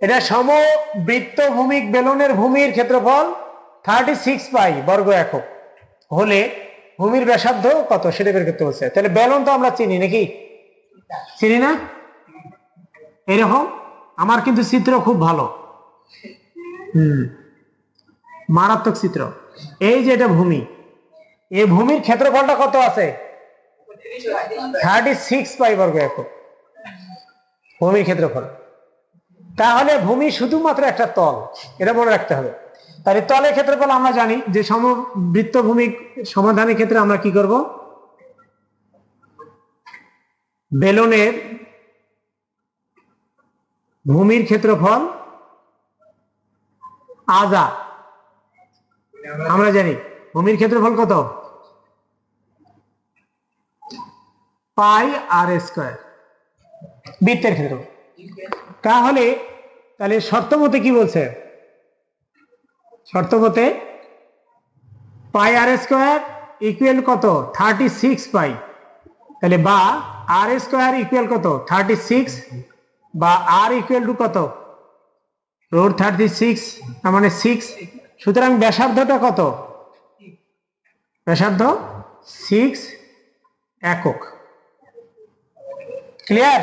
এটা সমবৃত্ত ভূমিক বেলনের ভূমির ক্ষেত্রফল 36 পাই বর্গ একক হলে ভূমির ব্যাসার্ধ কত সেটা বের করতে হচ্ছে। তাহলে বেলন তো আমরা চিনি নাকি, চিনি না? এরকম আমার কিন্তু চিত্র খুব ভালো, মারাত্মক চিত্র। এই যে এটা ভূমি, এই ভূমির ক্ষেত্রফলটা কত আছে? 36 পাই বর্গ একক ভূমির ক্ষেত্রফল। তাহলে ভূমি শুধুমাত্র একটা তল, এটা মনে রাখতে হবে। তাহলে তলের ক্ষেত্রফল আমরা জানি যে সমবৃত্ত ভূমি সমাধানের ক্ষেত্রে আমরা কি করব, বেলনের ভূমির ক্ষেত্রফল আজা আমরা জানি, ভূমির ক্ষেত্রফল কত? পাই আর স্কয়ার বৃত্তের ক্ষেত্রফল। তাহলে শর্ত মতে কি বলছে? শর্ত মতে পাই আর স্কয়ার ইকুয়াল কত? 36 পাই। তাহলে বা আর স্কয়ার ইকুয়াল কত? 36 বা আর ইকুয়াল টু কত? রুট 36 তার মানে 6। সুতরাং ব্যাসার্ধটা কত? ব্যাসার্ধ 6 একক। ক্লিয়ার?